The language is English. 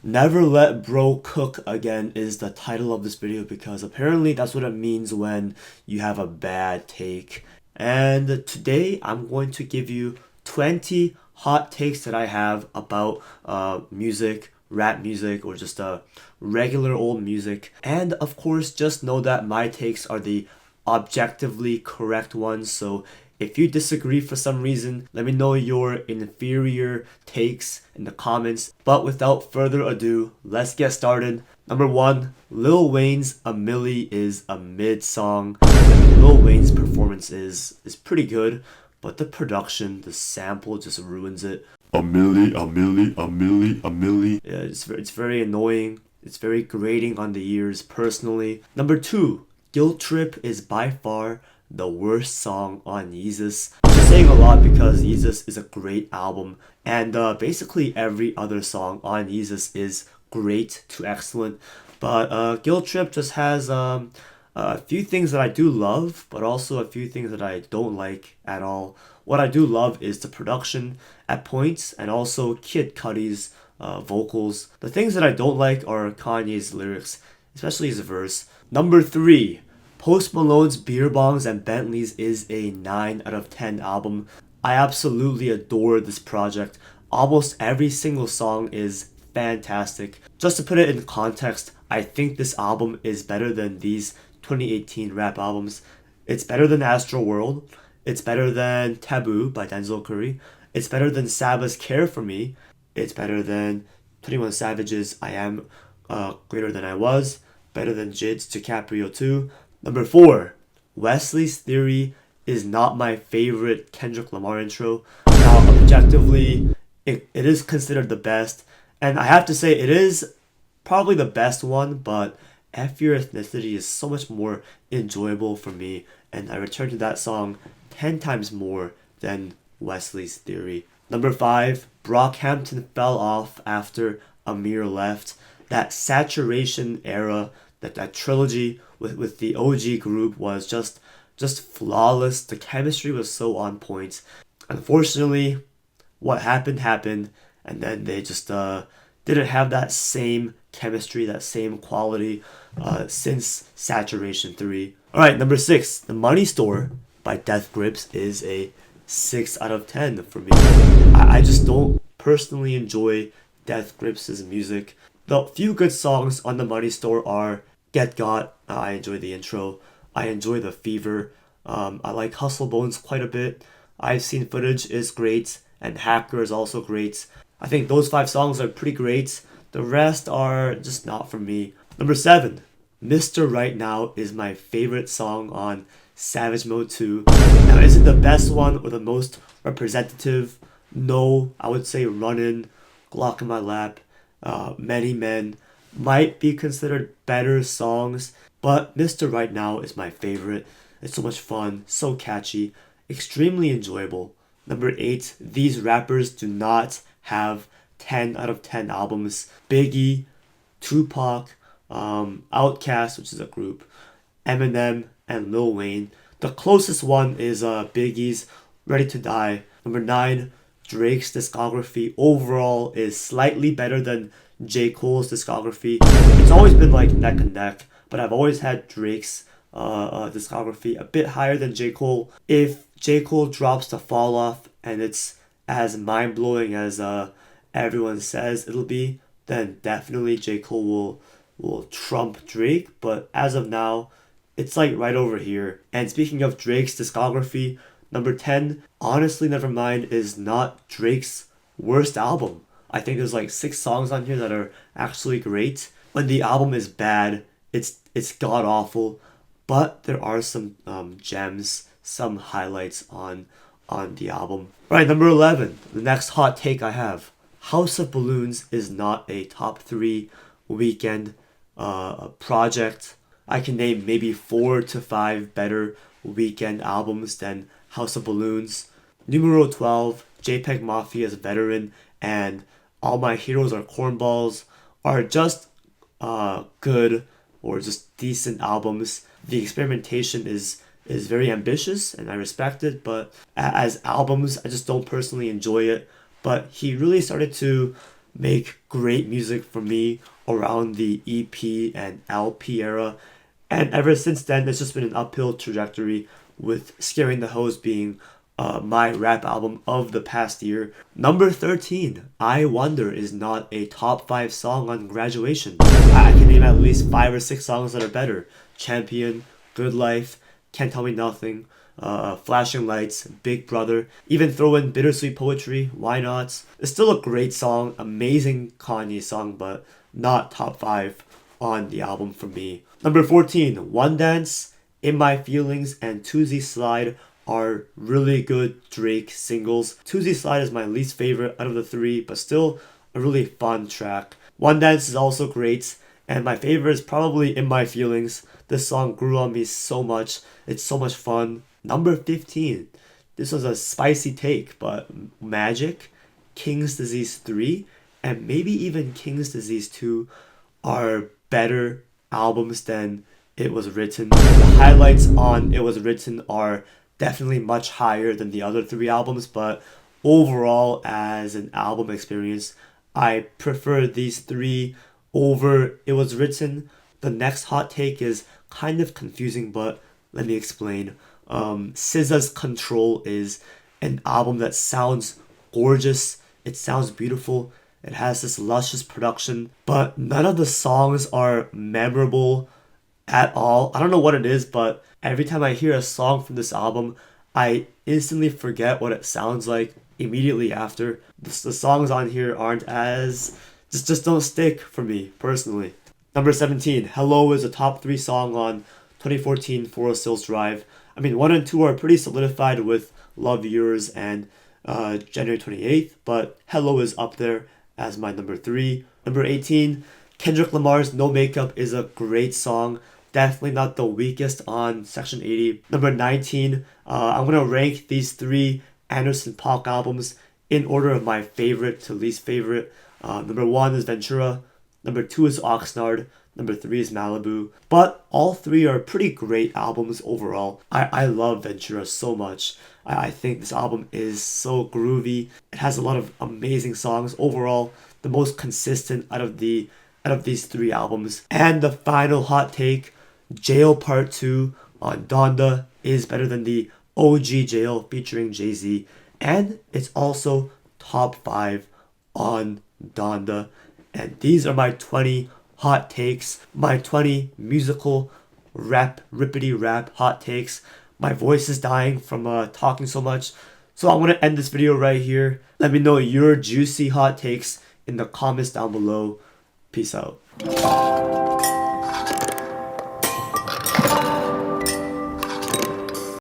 Never let bro cook again is the title of this video because apparently that's what it means when you have a bad take. And today I'm going to give you 20 hot takes that I have about music, rap music, or just regular old music. And of course, just know that my takes are the objectively correct ones. So if you disagree for some reason, let me know your inferior takes in the comments. But without further ado, let's get started. Number one, Lil Wayne's A Milli is a mid song. I mean, Lil Wayne's performance is pretty good, but the production, the sample just ruins it. A milli, a milli, a milli, a milli. Yeah, it's very annoying. It's very grating on the ears personally. Number two, Guilt Trip is by far the worst song on Yeezus. I'm just saying a lot because Yeezus is a great album, and basically every other song on Yeezus is great to excellent. But Guilt Trip just has a few things that I do love, but also a few things that I don't like at all. What I do love is the production at points, and also Kid Cudi's vocals. The things that I don't like are Kanye's lyrics, especially his verse. Number three, Post Malone's Beer Bongs and Bentleys is a 9 out of 10 album. I absolutely adore this project. Almost every single song is fantastic. Just to put it in context, I think this album is better than these 2018 rap albums. It's better than Astro World. It's better than Taboo by Denzel Curry. It's better than Sabbath's Care For Me. It's better than 21 Savage's I Am Greater Than I Was. Better than Jid's DiCaprio 2. Number four, Wesley's Theory is not my favorite Kendrick Lamar intro. Now, objectively, it is considered the best. And I have to say, it is probably the best one, but F Your Ethnicity is so much more enjoyable for me. And I return to that song 10 times more than Wesley's Theory. Number five, Brockhampton fell off after Amir left. That saturation era, that trilogy with the OG group was just flawless. The chemistry was so on point. Unfortunately, what happened, and then they just didn't have that same chemistry, that same quality since Saturation 3. Alright, number six, The Money Store by Death Grips is a 6 out of 10 for me. I just don't personally enjoy Death Grips' music. The few good songs on The Money Store are Get Got, I enjoy the intro. I enjoy the Fever. I like Hustle Bones quite a bit. I've Seen Footage is great, and Hacker is also great. I think those 5 songs are pretty great. The rest are just not for me. Number 7, Mr. Right Now is my favorite song on Savage Mode 2. Now, is it the best one or the most representative? No, I would say Runnin', Glock in My Lap, Many Men might be considered better songs, but Mr. Right Now is my favorite. It's so much fun, so catchy, extremely enjoyable. Number 8, these rappers do not have 10 out of 10 albums. Biggie, Tupac, Outkast, which is a group, Eminem, and Lil Wayne. The closest one is Biggie's Ready to Die. Number 9, Drake's discography overall is slightly better than J. Cole's discography. It's always been like neck and neck, but I've always had Drake's discography a bit higher than J. Cole. If J. Cole drops the fall off and it's as mind-blowing as everyone says it'll be, then definitely J. Cole will trump Drake, but as of now, it's like right over here. And speaking of Drake's discography, number 10, Honestly Nevermind is not Drake's worst album. I think there's like 6 songs on here that are actually great. When the album is bad, it's god awful, but there are some gems, some highlights on the album. Right, number 11, the next hot take I have. House of Balloons is not a top 3 Weeknd project. I can name maybe 4 to 5 better Weeknd albums than House of Balloons. Numero 12, JPEGMAFIA's Veteran, and All My Heroes Are Cornballs are just good or just decent albums. The experimentation is very ambitious and I respect it, but as albums, I just don't personally enjoy it. But he really started to make great music for me around the EP and LP era. And ever since then, it's just been an uphill trajectory, with Scaring the Hoes being my rap album of the past year. Number 13, I Wonder, is not a top 5 song on Graduation. I can name at least 5 or 6 songs that are better. Champion, Good Life, Can't Tell Me Nothing, Flashing Lights, Big Brother, even throw in Bittersweet Poetry, why not? It's still a great song, amazing Kanye song, but not top 5 on the album for me. Number 14, One Dance, In My Feelings, and Tuesday Slide are really good Drake singles. Tuesday Slide is my least favorite out of the 3, but still a really fun track. One Dance is also great, and my favorite is probably In My Feelings. This song grew on me so much. It's so much fun. Number 15. This was a spicy take, but Magic, King's Disease 3, and maybe even King's Disease 2 are better albums than It Was Written. The highlights on It Was Written are definitely much higher than the other 3 albums, but overall, as an album experience, I prefer these 3 over It Was Written. The next hot take is kind of confusing, but let me explain. SZA's Control is an album that sounds gorgeous. It sounds beautiful. It has this luscious production, but none of the songs are memorable at all. I don't know what it is, but every time I hear a song from this album, I instantly forget what it sounds like immediately after. The songs on here aren't as... just don't stick for me, personally. Number 17, Hello is a top 3 song on 2014 Forest Hills Drive. I mean, 1 and 2 are pretty solidified with Love Yours and January 28th, but Hello is up there as my number 3. Number 18, Kendrick Lamar's No Makeup is a great song. Definitely not the weakest on Section 80. Number 19, I'm going to rank these 3 Anderson Paak albums in order of my favorite to least favorite. Number 1 is Ventura. Number 2 is Oxnard. Number 3 is Malibu. But all 3 are pretty great albums overall. I love Ventura so much. I think this album is so groovy. It has a lot of amazing songs. Overall, the most consistent out of these 3 albums. And the final hot take, Jail Part 2 on Donda is better than the OG Jail featuring Jay-Z. And it's also top 5 on Donda. And these are my 20 hot takes, my 20 musical rippity rap hot takes. My voice is dying from talking so much, so I'm going to end this video right here. Let me know your juicy hot takes in the comments down below. Peace out.